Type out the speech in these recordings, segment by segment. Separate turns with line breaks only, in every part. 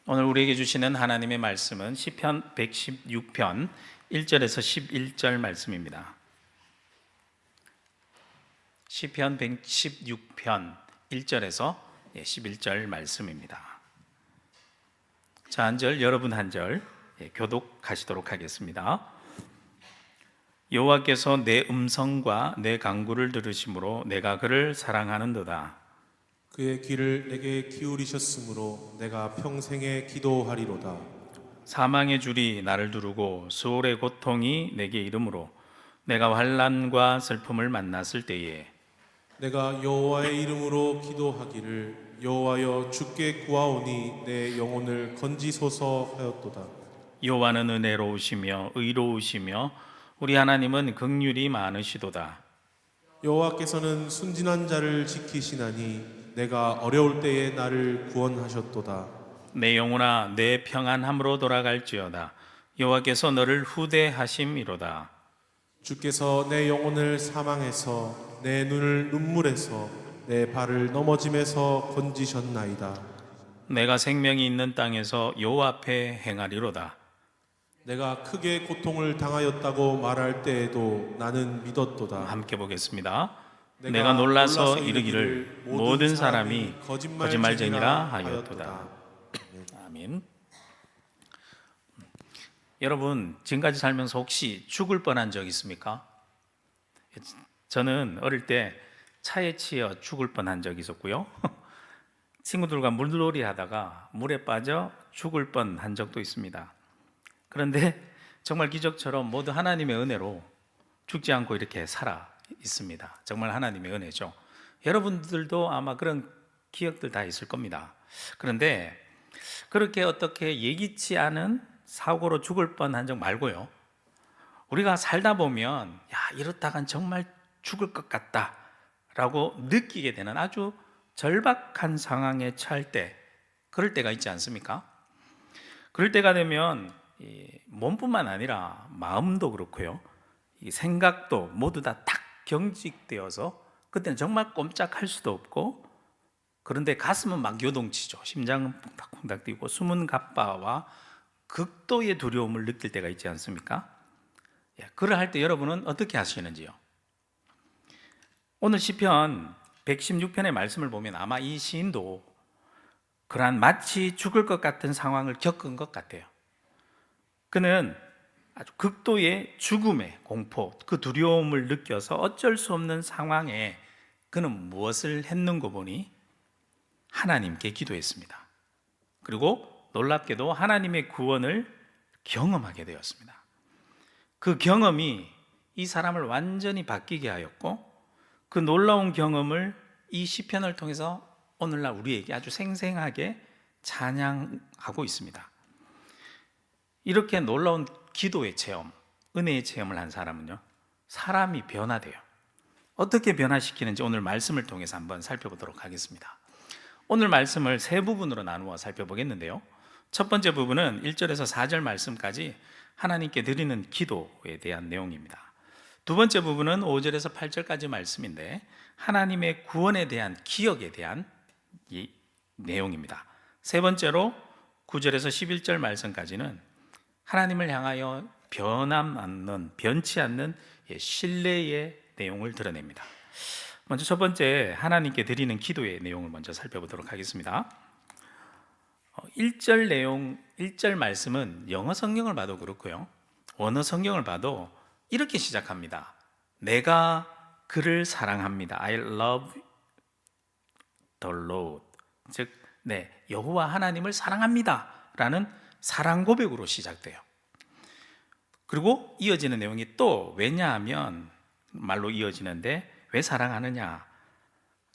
오늘 우리에게 주시는 하나님의 말씀은 시편 116편 1절에서 11절 말씀입니다. 시편 116편 1절에서 11절 말씀입니다. 자, 한 절, 여러분 한 절 교독하시도록 하겠습니다. 여호와께서 내 음성과 내 간구를 들으심으로 내가 그를 사랑하는도다.
그의 귀를 내게 기울이셨으므로 내가 평생에 기도하리로다.
사망의 줄이 나를 두르고 수월의 고통이 내게 이르므로 내가 환난과 슬픔을 만났을 때에
내가 여호와의 이름으로 기도하기를 여호와여 주께 구하오니 내 영혼을 건지소서 하였도다.
여호와는 은혜로우시며 의로우시며 우리 하나님은 긍휼이 많으시도다.
여호와께서는 순진한 자를 지키시나니 내가 어려울 때에 나를 구원하셨도다.
내 영혼아 내 평안함으로 돌아갈지어다. 여호와께서 너를 후대하심이로다.
주께서 내 영혼을 사망에서 내 눈을 눈물에서 내 발을 넘어짐에서 건지셨나이다.
내가 생명이 있는 땅에서 여호와 앞에 행하리로다.
내가 크게 고통을 당하였다고 말할 때에도 나는 믿었도다.
함께 보겠습니다. 내가 놀라서 이르기를 모든 사람이 거짓말쟁이라 하였도다. 아멘. 여러분, 지금까지 살면서 혹시 죽을 뻔한 적 있습니까? 저는 어릴 때 차에 치여 죽을 뻔한 적이 있었고요. 친구들과 물놀이 하다가 물에 빠져 죽을 뻔한 적도 있습니다. 그런데 정말 기적처럼 모두 하나님의 은혜로 죽지 않고 이렇게 살아 있습니다. 정말 하나님의 은혜죠. 여러분들도 아마 그런 기억들 다 있을 겁니다. 그런데 그렇게 어떻게 예기치 않은 사고로 죽을 뻔한 적 말고요, 우리가 살다 보면 야, 이렇다간 정말 죽을 것 같다 라고 느끼게 되는 아주 절박한 상황에 처할 때, 그럴 때가 있지 않습니까? 그럴 때가 되면 몸뿐만 아니라 마음도 그렇고요, 이 생각도 모두 다 탁 경직되어서 그때는 정말 꼼짝할 수도 없고, 그런데 가슴은 막 요동치죠. 심장은 쿵닥쿵닥 뛰고 숨은 갑바와 극도의 두려움을 느낄 때가 있지 않습니까? 그럴 때 여러분은 어떻게 하시는지요? 오늘 시편 116편의 말씀을 보면 아마 이 시인도 그러한 마치 죽을 것 같은 상황을 겪은 것 같아요. 그는 아주 극도의 죽음의 공포, 그 두려움을 느껴서 어쩔 수 없는 상황에 그는 무엇을 했는고 보니 하나님께 기도했습니다. 그리고 놀랍게도 하나님의 구원을 경험하게 되었습니다. 그 경험이 이 사람을 완전히 바뀌게 하였고, 그 놀라운 경험을 이 시편을 통해서 오늘날 우리에게 아주 생생하게 찬양하고 있습니다. 이렇게 놀라운 기도의 체험, 은혜의 체험을 한 사람은요, 사람이 변화돼요. 어떻게 변화시키는지 오늘 말씀을 통해서 한번 살펴보도록 하겠습니다. 오늘 말씀을 세 부분으로 나누어 살펴보겠는데요, 첫 번째 부분은 1절에서 4절 말씀까지 하나님께 드리는 기도에 대한 내용입니다. 두 번째 부분은 5절에서 8절까지 말씀인데 하나님의 구원에 대한 기억에 대한 이 내용입니다. 세 번째로 9절에서 11절 말씀까지는 하나님을 향하여 변치 않는 신뢰의 내용을 드러냅니다. 먼저 첫 번째 하나님께 드리는 기도의 내용을 먼저 살펴보도록 하겠습니다. 1절 내용, 1절 말씀은 영어 성경을 봐도 그렇고요, 원어 성경을 봐도 이렇게 시작합니다. 내가 그를 사랑합니다. I love the Lord. 즉, 여호와 하나님을 사랑합니다 라는 사랑 고백으로 시작돼요. 그리고 이어지는 내용이 또 왜냐하면 말로 이어지는데, 왜 사랑하느냐,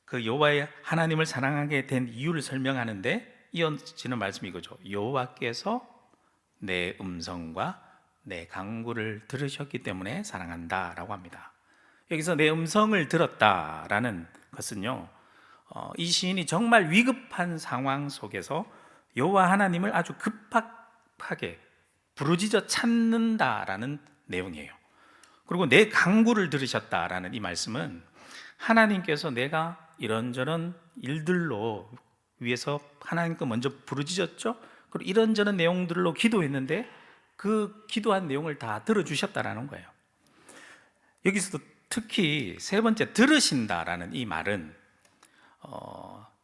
그 여호와의 하나님을 사랑하게 된 이유를 설명하는데 이어지는 말씀이 이거죠. 여호와께서 내 음성과 내 간구를 들으셨기 때문에 사랑한다 라고 합니다. 여기서 내 음성을 들었다라는 것은요, 이 시인이 정말 위급한 상황 속에서 여호와 하나님을 아주 급하게 부르짖어 찾는다라는 내용이에요. 그리고 내 간구를 들으셨다라는 이 말씀은 하나님께서 내가 이런저런 일들로 위해서 하나님께 먼저 부르짖었죠. 그리고 이런저런 내용들로 기도했는데 그 기도한 내용을 다 들어주셨다라는 거예요. 여기서도 특히 세 번째 들으신다라는 이 말은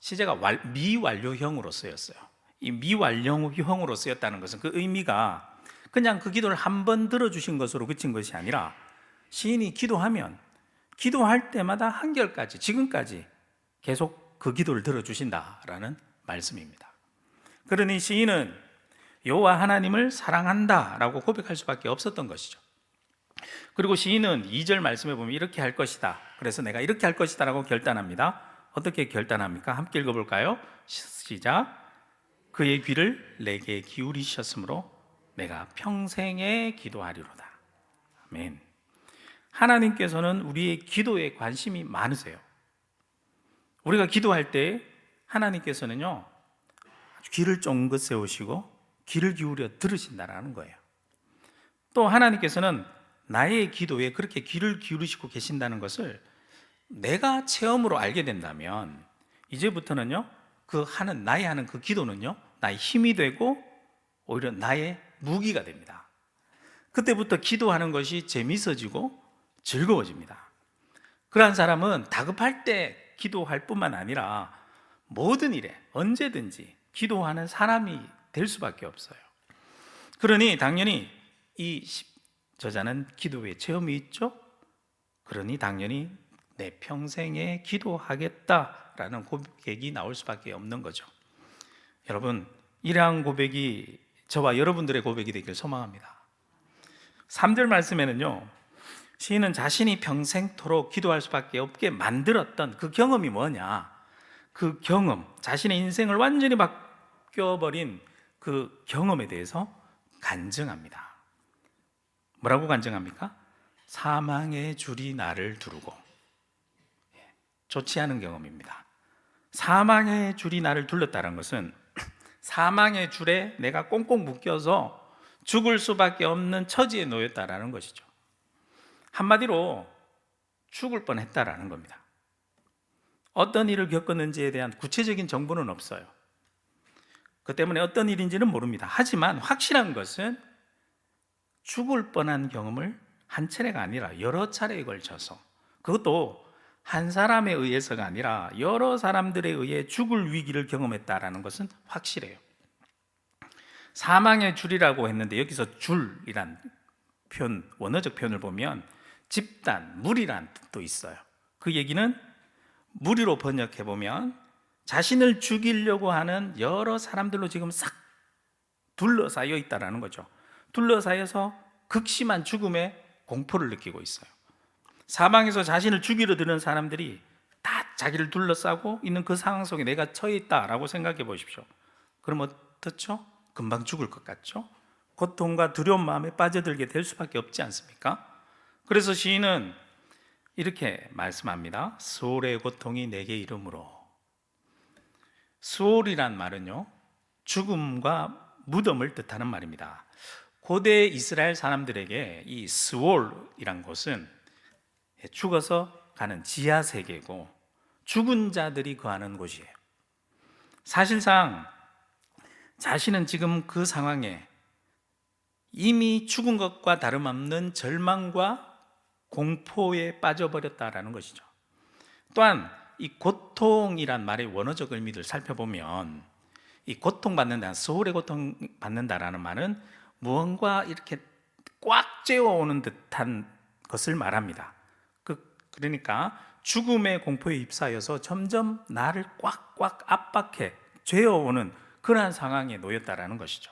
시제가 미완료형으로 쓰였어요. 이 미완료형으로 쓰였다는 것은 그 의미가 그냥 그 기도를 한 번 들어주신 것으로 그친 것이 아니라 시인이 기도하면 기도할 때마다 한결까지 지금까지 계속 그 기도를 들어주신다라는 말씀입니다. 그러니 시인은 여호와 하나님을 사랑한다라고 고백할 수밖에 없었던 것이죠. 그리고 시인은 2절 말씀에 보면 이렇게 할 것이다, 그래서 내가 이렇게 할 것이다 라고 결단합니다. 어떻게 결단합니까? 함께 읽어볼까요? 시작. 그의 귀를 내게 기울이셨으므로 내가 평생에 기도하리로다. 아멘. 하나님께서는 우리의 기도에 관심이 많으세요. 우리가 기도할 때 하나님께서는요, 귀를 쫑긋 세우시고 귀를 기울여 들으신다라는 거예요. 또 하나님께서는 나의 기도에 그렇게 귀를 기울이시고 계신다는 것을 내가 체험으로 알게 된다면 이제부터는요, 나의 하는 그 기도는요, 나의 힘이 되고 오히려 나의 무기가 됩니다. 그때부터 기도하는 것이 재미있어지고 즐거워집니다. 그러한 사람은 다급할 때 기도할 뿐만 아니라 모든 일에 언제든지 기도하는 사람이 될 수밖에 없어요. 그러니 당연히 이 저자는 기도의 체험이 있죠. 그러니 당연히 내 평생에 기도하겠다라는 고백이 나올 수밖에 없는 거죠. 여러분, 이러한 고백이 저와 여러분들의 고백이 되길 소망합니다. 3절 말씀에는요, 시인은 자신이 평생토록 기도할 수밖에 없게 만들었던 그 경험이 뭐냐, 그 경험, 자신의 인생을 완전히 바뀌어버린 그 경험에 대해서 간증합니다. 뭐라고 간증합니까? 사망의 줄이 나를 두르고. 좋지 않은 경험입니다. 사망의 줄이 나를 둘렀다는 것은 사망의 줄에 내가 꽁꽁 묶여서 죽을 수밖에 없는 처지에 놓였다라는 것이죠. 한마디로 죽을 뻔했다라는 겁니다. 어떤 일을 겪었는지에 대한 구체적인 정보는 없어요. 그 때문에 어떤 일인지는 모릅니다. 하지만 확실한 것은 죽을 뻔한 경험을 한 차례가 아니라 여러 차례에 걸쳐서, 그것도 한 사람에 의해서가 아니라 여러 사람들에 의해 죽을 위기를 경험했다라는 것은 확실해요. 사망의 줄이라고 했는데 여기서 줄이란 표현, 원어적 표현을 보면 집단, 무리란 뜻도 있어요. 그 얘기는 무리로 번역해 보면 자신을 죽이려고 하는 여러 사람들로 지금 싹 둘러싸여 있다라는 거죠. 둘러싸여서 극심한 죽음의 공포를 느끼고 있어요. 사방에서 자신을 죽이려 드는 사람들이 다 자기를 둘러싸고 있는 그 상황 속에 내가 처해 있다라고 생각해 보십시오. 그럼 어떻죠? 금방 죽을 것 같죠? 고통과 두려운 마음에 빠져들게 될 수밖에 없지 않습니까? 그래서 시인은 이렇게 말씀합니다. 수올의 고통이 내게 이름으로. 수올이란 말은요, 죽음과 무덤을 뜻하는 말입니다. 고대 이스라엘 사람들에게 이 스올이란 곳은 죽어서 가는 지하 세계고 죽은 자들이 거하는 곳이에요. 사실상 자신은 지금 그 상황에 이미 죽은 것과 다름없는 절망과 공포에 빠져버렸다라는 것이죠. 또한 이 고통이란 말의 원어적 의미를 살펴보면 이 고통받는다, 소울의 고통받는다라는 말은 무언가 이렇게 꽉 쬐어오는 듯한 것을 말합니다. 그러니까 죽음의 공포에 휩싸여서 점점 나를 꽉꽉 압박해 죄어오는 그러한 상황에 놓였다라는 것이죠.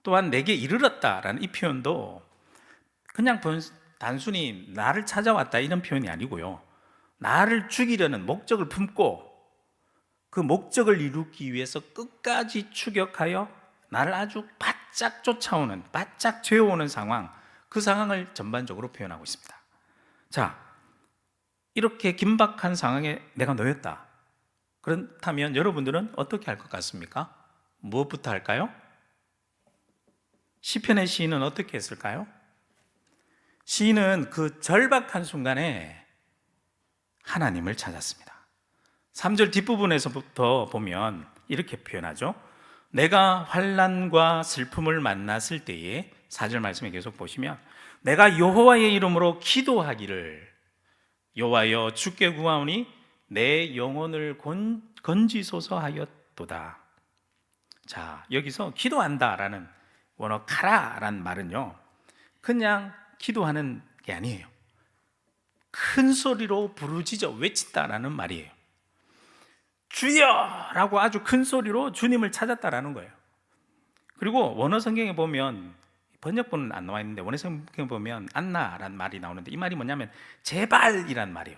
또한 내게 이르렀다라는 이 표현도 그냥 단순히 나를 찾아왔다 이런 표현이 아니고요, 나를 죽이려는 목적을 품고 그 목적을 이루기 위해서 끝까지 추격하여 나를 아주 바짝 쫓아오는, 바짝 죄어오는 상황, 그 상황을 전반적으로 표현하고 있습니다. 자, 이렇게 긴박한 상황에 내가 놓였다. 그렇다면 여러분들은 어떻게 할 것 같습니까? 무엇부터 할까요? 시편의 시인은 어떻게 했을까요? 시인은 그 절박한 순간에 하나님을 찾았습니다. 3절 뒷부분에서부터 보면 이렇게 표현하죠. 내가 환난과 슬픔을 만났을 때에 4절 말씀에 계속 보시면 내가 여호와의 이름으로 기도하기를 여호와여 주께 구하오니 내 영혼을 건지소서 하였도다. 자, 여기서 기도한다라는 원어 카라라는 말은요, 그냥 기도하는 게 아니에요. 큰 소리로 부르짖어 외친다라는 말이에요. 주여라고 아주 큰 소리로 주님을 찾았다라는 거예요. 그리고 원어 성경에 보면 번역본은 안 나와 있는데 원어 성경에 보면 안나라는 말이 나오는데 이 말이 뭐냐면 제발이란 말이에요.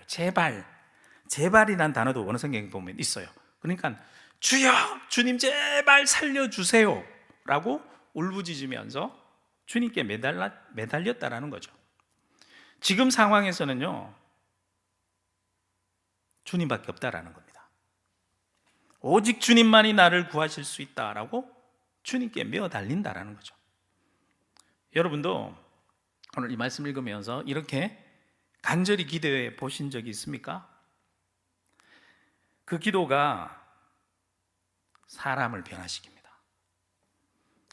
제발이란 단어도 원어 성경에 보면 있어요. 그러니까 주여 주님 제발 살려주세요 라고 울부짖으면서 주님께 매달렸다라는 거죠. 지금 상황에서는요, 주님밖에 없다라는 겁니다. 오직 주님만이 나를 구하실 수 있다라고 주님께 메어 달린다라는 거죠. 여러분도 오늘 이 말씀 읽으면서 이렇게 간절히 기도해 보신 적이 있습니까? 그 기도가 사람을 변화시킵니다.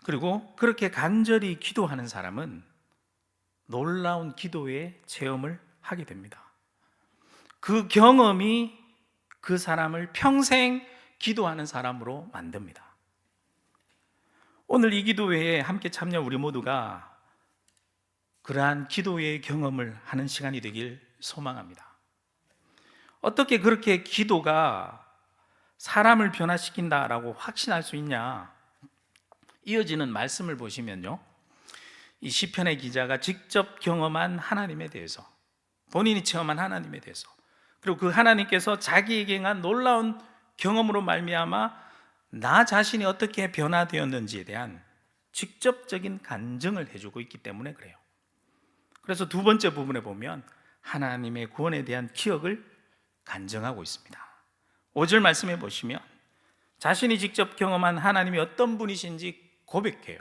그리고 그렇게 간절히 기도하는 사람은 놀라운 기도의 체험을 하게 됩니다. 그 경험이 그 사람을 평생 기도하는 사람으로 만듭니다. 오늘 이 기도회에 함께 참여 우리 모두가 그러한 기도의 경험을 하는 시간이 되길 소망합니다. 어떻게 그렇게 기도가 사람을 변화시킨다라고 확신할 수 있냐? 이어지는 말씀을 보시면요, 이 시편의 기자가 직접 경험한 하나님에 대해서, 본인이 체험한 하나님에 대해서, 그리고 그 하나님께서 자기에게 행한 놀라운 경험으로 말미암아 나 자신이 어떻게 변화되었는지에 대한 직접적인 간증을 해주고 있기 때문에 그래요. 그래서 두 번째 부분에 보면 하나님의 구원에 대한 기억을 간증하고 있습니다. 5절 말씀해 보시면 자신이 직접 경험한 하나님이 어떤 분이신지 고백해요.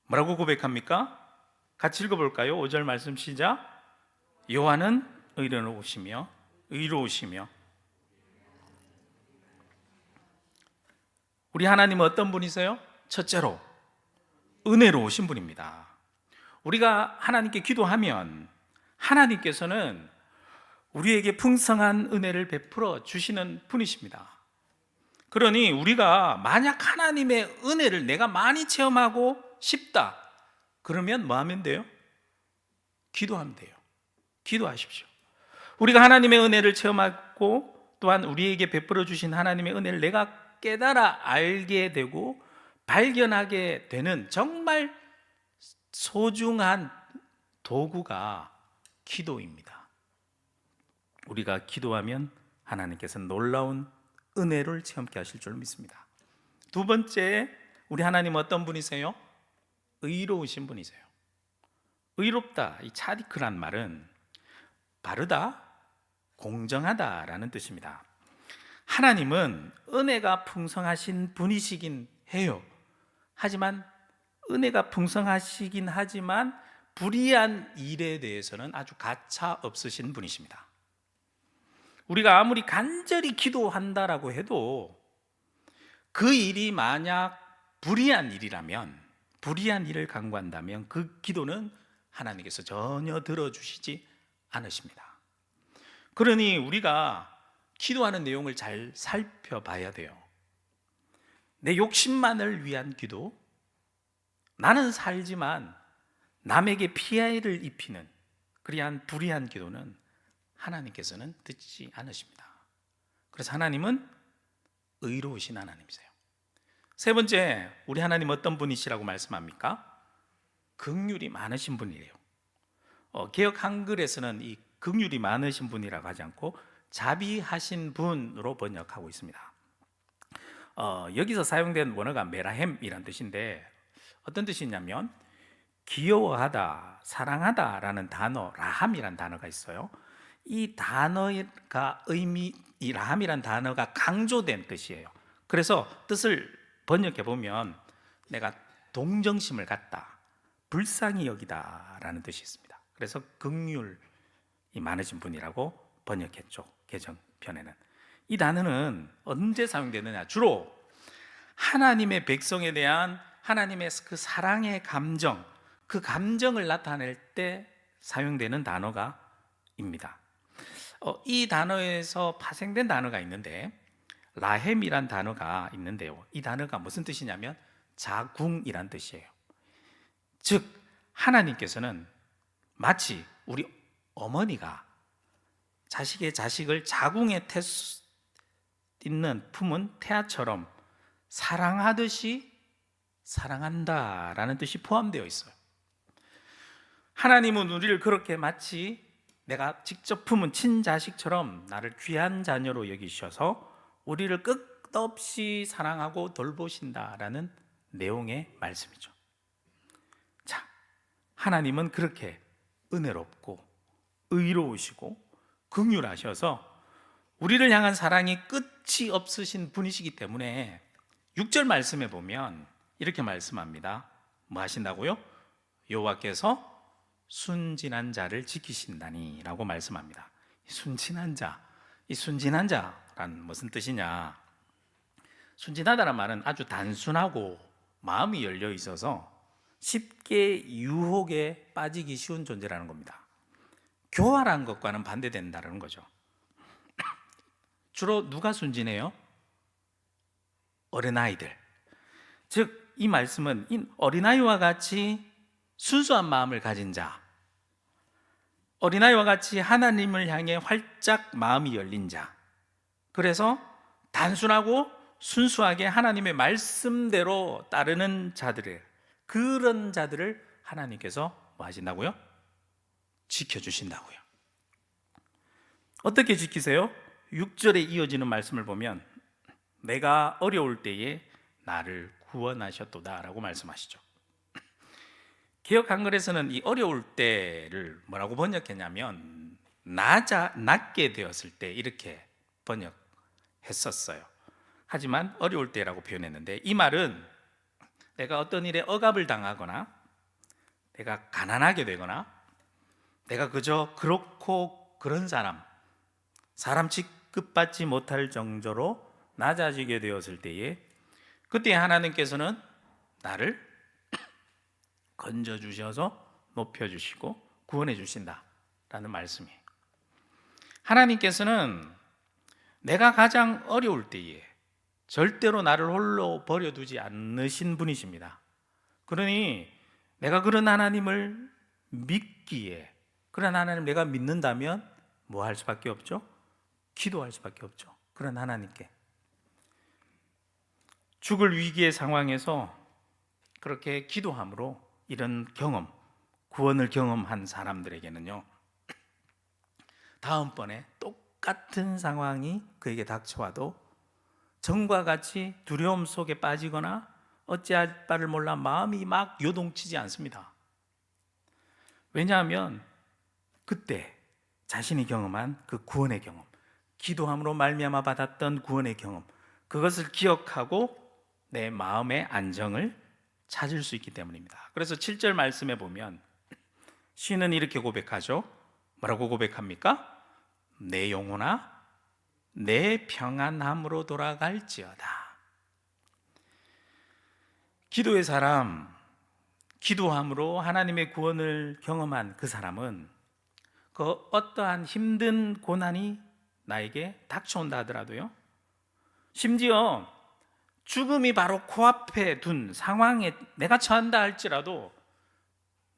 뭐라고 고백합니까? 같이 읽어볼까요? 5절 말씀 시작. 여호와는 의로우시며 우리 하나님은 어떤 분이세요? 첫째로 은혜로우신 분입니다. 우리가 하나님께 기도하면 하나님께서는 우리에게 풍성한 은혜를 베풀어 주시는 분이십니다. 그러니 우리가 만약 하나님의 은혜를 내가 많이 체험하고 싶다, 그러면 뭐 하면 돼요? 기도하면 돼요. 기도하십시오. 우리가 하나님의 은혜를 체험하고 또한 우리에게 베풀어 주신 하나님의 은혜를 내가 깨달아 알게 되고 발견하게 되는 정말 소중한 도구가 기도입니다. 우리가 기도하면 하나님께서는 놀라운 은혜를 체험케 하실 줄 믿습니다. 두 번째, 우리 하나님은 어떤 분이세요? 의로우신 분이세요. 의롭다, 이 차디크란 말은 바르다, 공정하다라는 뜻입니다. 하나님은 은혜가 풍성하신 분이시긴 해요. 하지만 은혜가 풍성하시긴 하지만 불의한 일에 대해서는 아주 가차 없으신 분이십니다. 우리가 아무리 간절히 기도한다라고 해도 그 일이 만약 불의한 일이라면, 불의한 일을 강구한다면 그 기도는 하나님께서 전혀 들어주시지 않으십니다. 그러니 우리가 기도하는 내용을 잘 살펴봐야 돼요. 내 욕심만을 위한 기도, 나는 살지만 남에게 피해를 입히는 그러한 불의한 기도는 하나님께서는 듣지 않으십니다. 그래서 하나님은 의로우신 하나님이세요. 세 번째, 우리 하나님 어떤 분이시라고 말씀합니까? 긍휼이 많으신 분이래요. 개역 한글에서는 이 긍휼이 많으신 분이라고 하지 않고 자비하신 분으로 번역하고 있습니다. 여기서 사용된 원어가 메라햄이란 뜻인데 어떤 뜻이냐면 귀여워하다, 사랑하다라는 단어, 라함이란 단어가 있어요. 이 단어가 이 라함이란 단어가 강조된 뜻이에요. 그래서 뜻을 번역해 보면 내가 동정심을 갖다, 불쌍히 여기다라는 뜻이 있습니다. 그래서 긍휼이 많으신 분이라고 번역했죠. 개정편에는. 이 단어는 언제 사용되느냐? 주로 하나님의 백성에 대한 하나님의 그 사랑의 감정, 그 감정을 나타낼 때 사용되는 단어가입니다. 이 단어에서 파생된 단어가 있는데 라헬이란 단어가 있는데요. 이 단어가 무슨 뜻이냐면 자궁이란 뜻이에요. 즉 하나님께서는 마치 우리 어머니가 자식의 자식을 자궁에 있는 품은 태아처럼 사랑하듯이 사랑한다라는 뜻이 포함되어 있어요. 하나님은 우리를 그렇게 마치 내가 직접 품은 친자식처럼 나를 귀한 자녀로 여기셔서 우리를 끝없이 사랑하고 돌보신다라는 내용의 말씀이죠. 자, 하나님은 그렇게 은혜롭고 의로우시고 긍휼하셔서 우리를 향한 사랑이 끝이 없으신 분이시기 때문에 6절 말씀에 보면 이렇게 말씀합니다. 뭐 하신다고요? 여호와께서 순진한 자를 지키신다니 라고 말씀합니다. 순진한 자, 이 순진한 자란 무슨 뜻이냐? 순진하다는 말은 아주 단순하고 마음이 열려 있어서 쉽게 유혹에 빠지기 쉬운 존재라는 겁니다. 교활한 것과는 반대된다는 거죠. 주로 누가 순진해요? 어린아이들. 즉, 이 말씀은 어린아이와 같이 순수한 마음을 가진 자, 어린아이와 같이 하나님을 향해 활짝 마음이 열린 자, 그래서 단순하고 순수하게 하나님의 말씀대로 따르는 자들을, 그런 자들을 하나님께서 뭐 하신다고요? 지켜주신다고요. 어떻게 지키세요? 6절에 이어지는 말씀을 보면 내가 어려울 때에 나를 구원하셨도다 라고 말씀하시죠. 개역 한글에서는 이 어려울 때를 뭐라고 번역했냐면 낮게 되었을 때 이렇게 번역했었어요. 하지만 어려울 때라고 표현했는데 이 말은 내가 어떤 일에 억압을 당하거나 내가 가난하게 되거나 내가 그저 그렇고 그런 사람 취급받지 못할 정도로 낮아지게 되었을 때에 그때 하나님께서는 나를 건져주셔서 높여주시고 구원해 주신다라는 말씀이에요. 하나님께서는 내가 가장 어려울 때에 절대로 나를 홀로 버려두지 않으신 분이십니다. 그러니 내가 그런 하나님을 믿기에, 그런 하나님을 내가 믿는다면 뭐 할 수밖에 없죠? 기도할 수밖에 없죠. 그런 하나님께. 죽을 위기의 상황에서 그렇게 기도함으로 이런 경험, 구원을 경험한 사람들에게는요, 다음번에 똑같은 상황이 그에게 닥쳐와도 전과 같이 두려움 속에 빠지거나 어찌할 바를 몰라 마음이 막 요동치지 않습니다. 왜냐하면 그때 자신이 경험한 그 구원의 경험, 기도함으로 말미암아 받았던 구원의 경험, 그것을 기억하고 내 마음의 안정을 찾을 수 있기 때문입니다. 그래서 7절 말씀에 보면 시인은 이렇게 고백하죠. 뭐라고 고백합니까? 내 영혼아 내 평안함으로 돌아갈지어다. 기도의 사람, 기도함으로 하나님의 구원을 경험한 그 사람은 그 어떠한 힘든 고난이 나에게 닥쳐온다 하더라도요, 심지어 죽음이 바로 코앞에 둔 상황에 내가 처한다 할지라도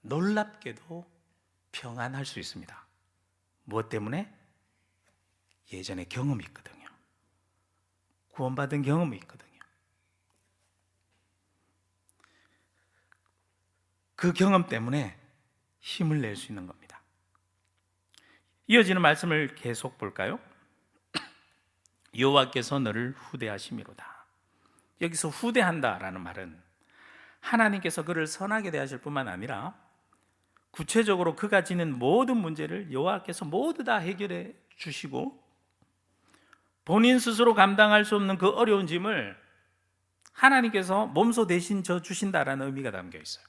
놀랍게도 평안할 수 있습니다. 무엇 때문에? 예전에 경험이 있거든요. 구원받은 경험이 있거든요. 그 경험 때문에 힘을 낼 수 있는 겁니다. 이어지는 말씀을 계속 볼까요? 여호와께서 너를 후대하심이로다. 여기서 후대한다라는 말은 하나님께서 그를 선하게 대하실 뿐만 아니라 구체적으로 그가 지닌 모든 문제를 여호와께서 모두 다 해결해 주시고 본인 스스로 감당할 수 없는 그 어려운 짐을 하나님께서 몸소 대신 져 주신다라는 의미가 담겨 있어요.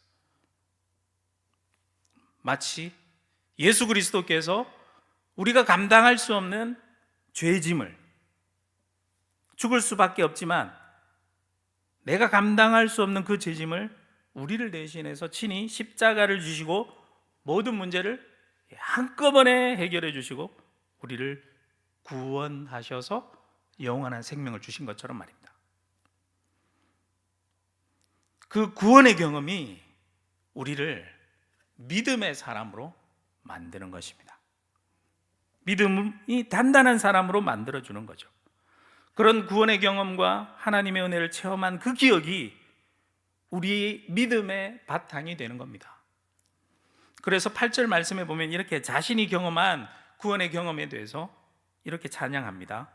마치 예수 그리스도께서 우리가 감당할 수 없는 죄짐을, 죽을 수밖에 없지만 내가 감당할 수 없는 그 죄짐을 우리를 대신해서 친히 십자가를 주시고 모든 문제를 한꺼번에 해결해 주시고 우리를 구원하셔서 영원한 생명을 주신 것처럼 말입니다. 그 구원의 경험이 우리를 믿음의 사람으로 만드는 것입니다. 믿음이 단단한 사람으로 만들어주는 거죠. 그런 구원의 경험과 하나님의 은혜를 체험한 그 기억이 우리의 믿음의 바탕이 되는 겁니다. 그래서 8절 말씀에 보면 이렇게 자신이 경험한 구원의 경험에 대해서 이렇게 찬양합니다.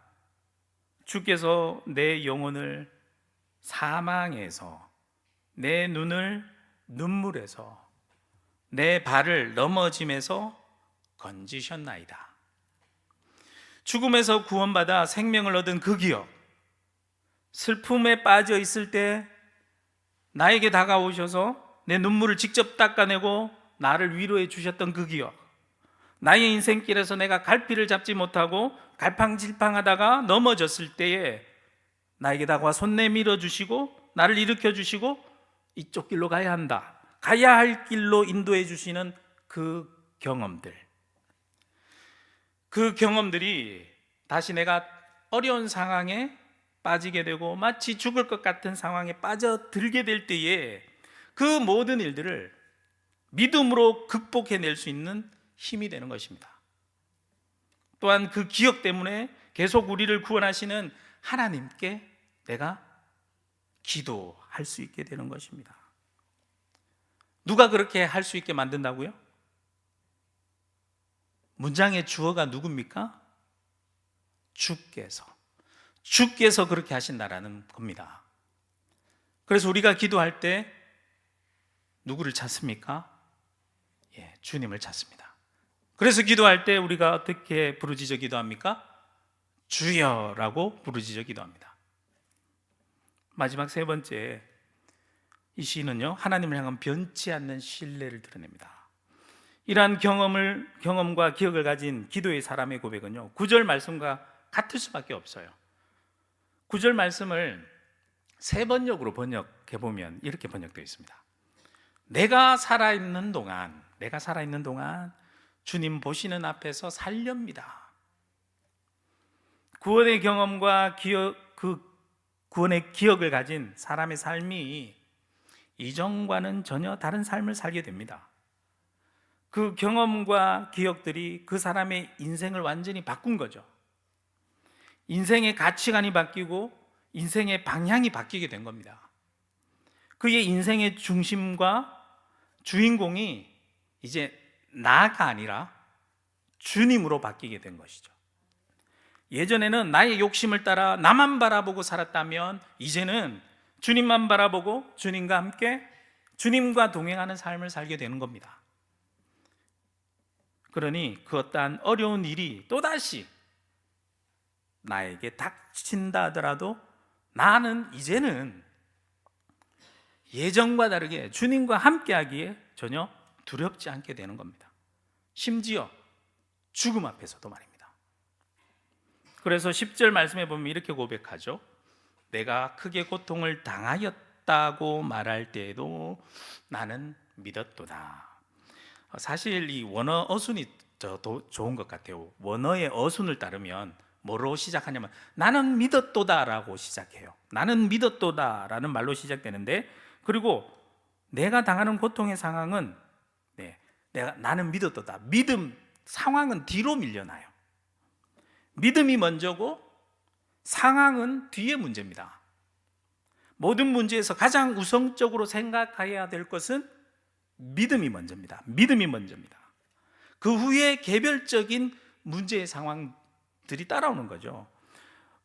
주께서 내 영혼을 사망에서, 내 눈을 눈물에서, 내 발을 넘어짐에서 건지셨나이다. 죽음에서 구원받아 생명을 얻은 그 기억, 슬픔에 빠져 있을 때 나에게 다가오셔서 내 눈물을 직접 닦아내고 나를 위로해 주셨던 그 기억, 나의 인생길에서 내가 갈피를 잡지 못하고 갈팡질팡하다가 넘어졌을 때에 나에게 다가와 손 내밀어 주시고 나를 일으켜 주시고 이쪽 길로 가야 한다, 가야 할 길로 인도해 주시는 그 경험들, 그 경험들이 다시 내가 어려운 상황에 빠지게 되고 마치 죽을 것 같은 상황에 빠져들게 될 때에 그 모든 일들을 믿음으로 극복해낼 수 있는 힘이 되는 것입니다. 또한 그 기억 때문에 계속 우리를 구원하시는 하나님께 내가 기도할 수 있게 되는 것입니다. 누가 그렇게 할 수 있게 만든다고요? 문장의 주어가 누굽니까? 주께서 그렇게 하신다라는 겁니다. 그래서 우리가 기도할 때 누구를 찾습니까? 주님을 찾습니다. 그래서 기도할 때 우리가 어떻게 부르짖어 기도합니까? 주여라고 부르짖어 기도합니다. 마지막 세 번째, 이 시는요, 하나님을 향한 변치 않는 신뢰를 드러냅니다. 이러한 경험과 기억을 가진 기도의 사람의 고백은요, 9절 말씀과 같을 수밖에 없어요. 9절 말씀을 세 번역으로 번역해 보면 이렇게 번역되어 있습니다. 내가 살아있는 동안 주님 보시는 앞에서 살렵니다. 구원의 경험과 그 구원의 기억을 가진 사람의 삶이 이전과는 전혀 다른 삶을 살게 됩니다. 그 경험과 기억들이 그 사람의 인생을 완전히 바꾼 거죠. 인생의 가치관이 바뀌고 인생의 방향이 바뀌게 된 겁니다. 그의 인생의 중심과 주인공이 이제 나가 아니라 주님으로 바뀌게 된 것이죠. 예전에는 나의 욕심을 따라 나만 바라보고 살았다면 이제는 주님만 바라보고 주님과 함께 주님과 동행하는 삶을 살게 되는 겁니다. 그러니 그 어떠한 어려운 일이 또다시 나에게 닥친다 하더라도 나는 이제는 예전과 다르게 주님과 함께하기에 전혀 두렵지 않게 되는 겁니다. 심지어 죽음 앞에서도 말입니다. 그래서 10절 말씀에 보면 이렇게 고백하죠. 내가 크게 고통을 당하였다고 말할 때에도 나는 믿었도다. 사실 이 원어 어순이 더 좋은 것 같아요. 원어의 어순을 따르면 뭐로 시작하냐면 나는 믿었도다라고 시작해요. 나는 믿었도다라는 말로 시작되는데, 그리고 내가 당하는 고통의 상황은 나는 믿었도다. 믿음 상황은 뒤로 밀려나요. 믿음이 먼저고 상황은 뒤의 문제입니다. 모든 문제에서 가장 우선적으로 생각해야 될 것은 믿음이 먼저입니다. 믿음이 먼저입니다. 그 후에 개별적인 문제의 상황들이 따라오는 거죠.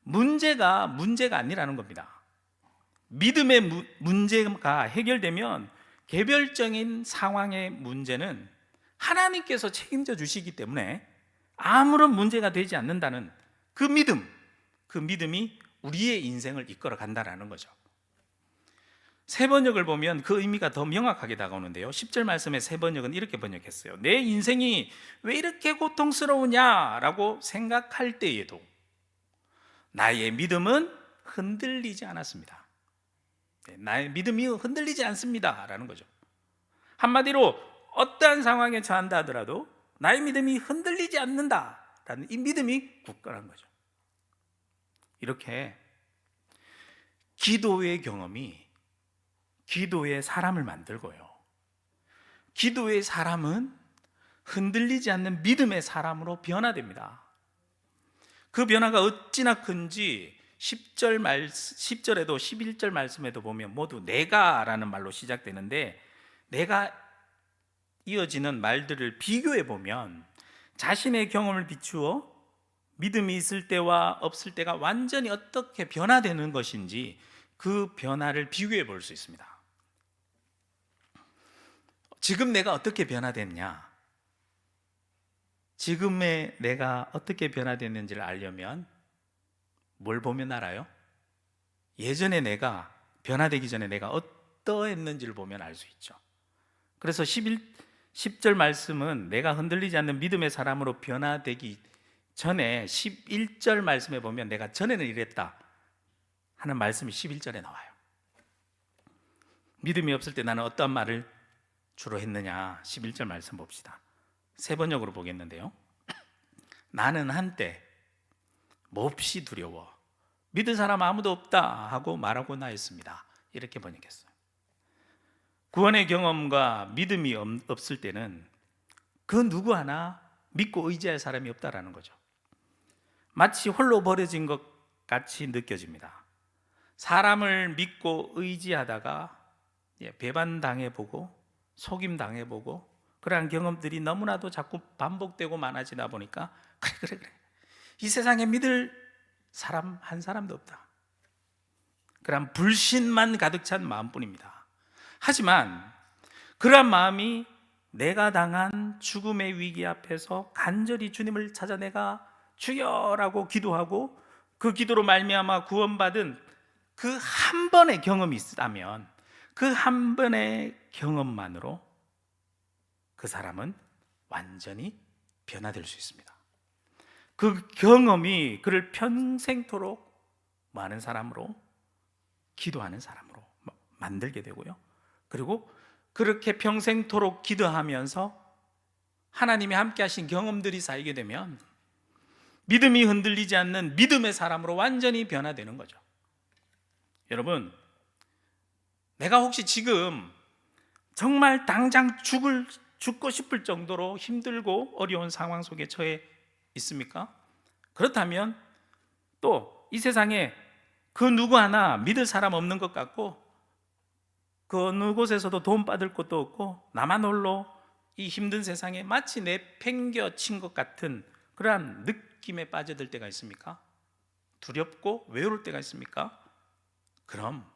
문제가 아니라는 겁니다. 믿음의 문제가 해결되면 개별적인 상황의 문제는 하나님께서 책임져 주시기 때문에 아무런 문제가 되지 않는다는 그 믿음이 우리의 인생을 이끌어 간다라는 거죠. 세 번역을 보면 그 의미가 더 명확하게 다가오는데요, 10절 말씀의 세 번역은 이렇게 번역했어요. 내 인생이 왜 이렇게 고통스러우냐라고 생각할 때에도 나의 믿음은 흔들리지 않았습니다. 나의 믿음이 흔들리지 않습니다 라는 거죠. 한마디로 어떠한 상황에 처한다 하더라도 나의 믿음이 흔들리지 않는다라는 이 믿음이 굳건한 거죠. 이렇게 기도의 경험이 기도의 사람을 만들고요, 기도의 사람은 흔들리지 않는 믿음의 사람으로 변화됩니다. 그 변화가 어찌나 큰지 10절에도 11절 말씀에도 보면 모두 내가라는 말로 시작되는데, 내가 이어지는 말들을 비교해 보면 자신의 경험을 비추어 믿음이 있을 때와 없을 때가 완전히 어떻게 변화되는 것인지 그 변화를 비교해 볼 수 있습니다. 지금 내가 어떻게 변화됐냐? 지금의 내가 어떻게 변화됐는지를 알려면 뭘 보면 알아요? 예전에 내가 변화되기 전에 내가 어떠했는지를 보면 알 수 있죠. 그래서 10절 말씀은 내가 흔들리지 않는 믿음의 사람으로 변화되기 전에 11절 말씀에 보면 내가 전에는 이랬다 하는 말씀이 11절에 나와요. 믿음이 없을 때 나는 어떠한 말을 주로 했느냐? 11절 말씀 봅시다. 세 번역으로 보겠는데요, 나는 한때 몹시 두려워 믿을 사람 아무도 없다 하고 말하고나 했습니다. 이렇게 번역했어요. 구원의 경험과 믿음이 없을 때는 그 누구 하나 믿고 의지할 사람이 없다라는 거죠. 마치 홀로 버려진 것 같이 느껴집니다. 사람을 믿고 의지하다가 배반당해보고 속임당해보고 그러한 경험들이 너무나도 자꾸 반복되고 많아지다 보니까 그래 이 세상에 믿을 사람 한 사람도 없다, 그런 불신만 가득 찬 마음뿐입니다. 하지만 그러한 마음이 내가 당한 죽음의 위기 앞에서 간절히 주님을 찾아 내가 주여라고 기도하고 그 기도로 말미암아 구원받은 그 한 번의 경험이 있다면 그 한 번의 경험만으로 그 사람은 완전히 변화될 수 있습니다. 그 경험이 그를 평생토록 많은 사람으로, 기도하는 사람으로 만들게 되고요, 그리고 그렇게 평생토록 기도하면서 하나님이 함께 하신 경험들이 쌓이게 되면 믿음이 흔들리지 않는 믿음의 사람으로 완전히 변화되는 거죠. 여러분, 내가 혹시 지금 정말 당장 죽고 싶을 정도로 힘들고 어려운 상황 속에 처해 있습니까? 그렇다면 또 이 세상에 그 누구 하나 믿을 사람 없는 것 같고 그 어느 곳에서도 도움 받을 곳도 없고 나만 홀로 이 힘든 세상에 마치 내팽겨친 것 같은 그러한 느낌에 빠져들 때가 있습니까? 두렵고 외로울 때가 있습니까? 그럼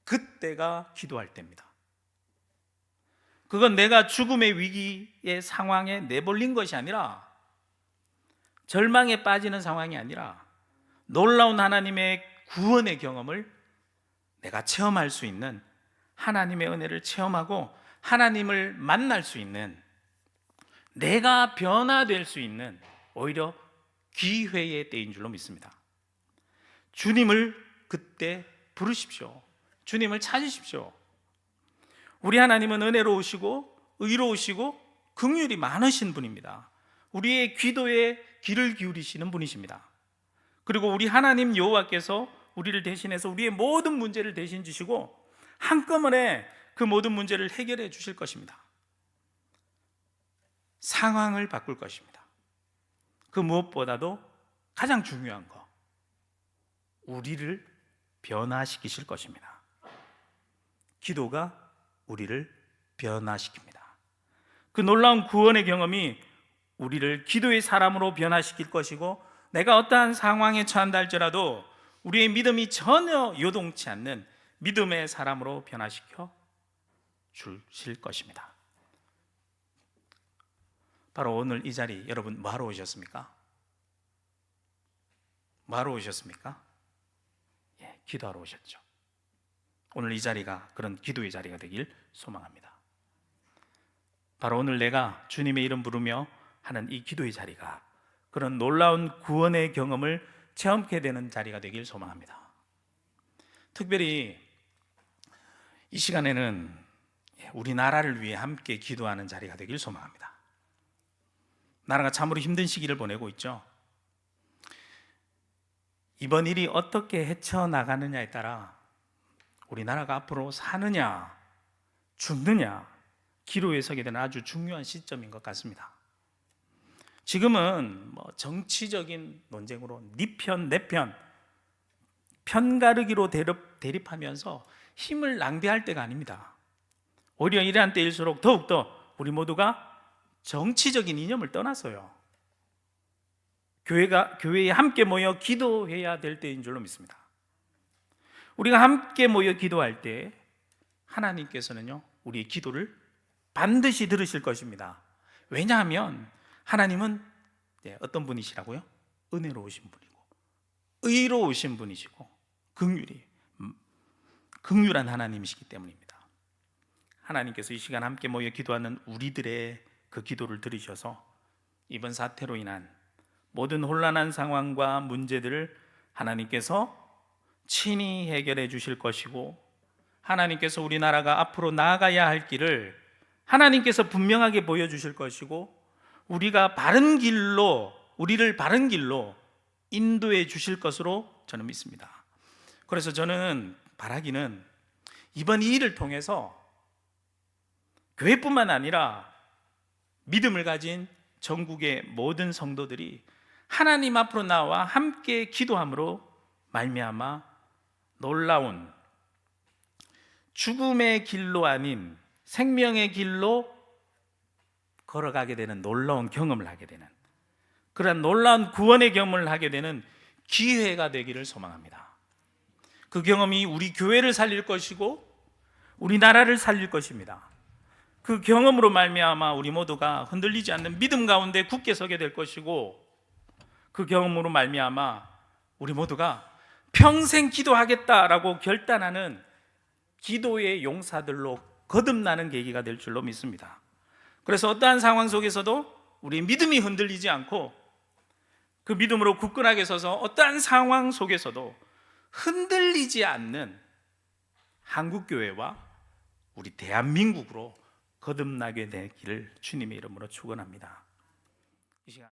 그때가 기도할 때입니다. 그건 내가 죽음의 위기의 상황에 내몰린 것이 아니라, 절망에 빠지는 상황이 아니라 놀라운 하나님의 구원의 경험을 내가 체험할 수 있는, 하나님의 은혜를 체험하고 하나님을 만날 수 있는, 내가 변화될 수 있는 오히려 기회의 때인 줄로 믿습니다. 주님을 그때 부르십시오. 주님을 찾으십시오. 우리 하나님은 은혜로우시고 의로우시고 긍휼이 많으신 분입니다. 우리의 기도에 귀를 기울이시는 분이십니다. 그리고 우리 하나님 여호와께서 우리를 대신해서 우리의 모든 문제를 대신 주시고 한꺼번에 그 모든 문제를 해결해 주실 것입니다. 상황을 바꿀 것입니다. 그 무엇보다도 가장 중요한 거, 우리를 변화시키실 것입니다. 기도가 우리를 변화시킵니다. 그 놀라운 구원의 경험이 우리를 기도의 사람으로 변화시킬 것이고, 내가 어떠한 상황에 처한다 할지라도 우리의 믿음이 전혀 요동치 않는 믿음의 사람으로 변화시켜 주실 것입니다. 바로 오늘 이 자리 여러분 뭐하러 오셨습니까? 뭐하러 오셨습니까? 기도하러 오셨죠. 오늘 이 자리가 그런 기도의 자리가 되길 소망합니다. 바로 오늘 내가 주님의 이름 부르며 하는 이 기도의 자리가 그런 놀라운 구원의 경험을 체험하게 되는 자리가 되길 소망합니다. 특별히 이 시간에는 우리나라를 위해 함께 기도하는 자리가 되길 소망합니다. 나라가 참으로 힘든 시기를 보내고 있죠. 이번 일이 어떻게 헤쳐나가느냐에 따라 우리나라가 앞으로 사느냐 죽느냐 기로에 서게 되는 아주 중요한 시점인 것 같습니다. 지금은 정치적인 논쟁으로 네 편, 내 편, 편가르기로 대립하면서 힘을 낭비할 때가 아닙니다. 오히려 이러한 때일수록 더욱더 우리 모두가 정치적인 이념을 떠나서요, 교회에 함께 모여 기도해야 될 때인 줄로 믿습니다. 우리가 함께 모여 기도할 때 하나님께서는요, 우리의 기도를 반드시 들으실 것입니다. 왜냐하면 하나님은 어떤 분이시라고요? 은혜로우신 분이고 의로우신 분이시고 긍휼한 하나님이시기 때문입니다. 하나님께서 이 시간 함께 모여 기도하는 우리들의 그 기도를 들으셔서 이번 사태로 인한 모든 혼란한 상황과 문제들을 하나님께서 친히 해결해 주실 것이고, 하나님께서 우리나라가 앞으로 나아가야 할 길을 하나님께서 분명하게 보여주실 것이고, 우리를 바른 길로 인도해 주실 것으로 저는 믿습니다. 그래서 저는 바라기는 이번 이 일을 통해서 교회뿐만 아니라 믿음을 가진 전국의 모든 성도들이 하나님 앞으로 나와 함께 기도함으로 말미암아 놀라운 죽음의 길로 아닌 생명의 길로 걸어가게 되는 놀라운 경험을 하게 되는, 그러한 놀라운 구원의 경험을 하게 되는 기회가 되기를 소망합니다. 그 경험이 우리 교회를 살릴 것이고 우리나라를 살릴 것입니다. 그 경험으로 말미암아 우리 모두가 흔들리지 않는 믿음 가운데 굳게 서게 될 것이고, 그 경험으로 말미암아 우리 모두가 평생 기도하겠다라고 결단하는 기도의 용사들로 거듭나는 계기가 될 줄로 믿습니다. 그래서 어떠한 상황 속에서도 우리 믿음이 흔들리지 않고 그 믿음으로 굳건하게 서서 어떠한 상황 속에서도 흔들리지 않는 한국교회와 우리 대한민국으로 거듭나게 되기를 주님의 이름으로 축원합니다. 이 시간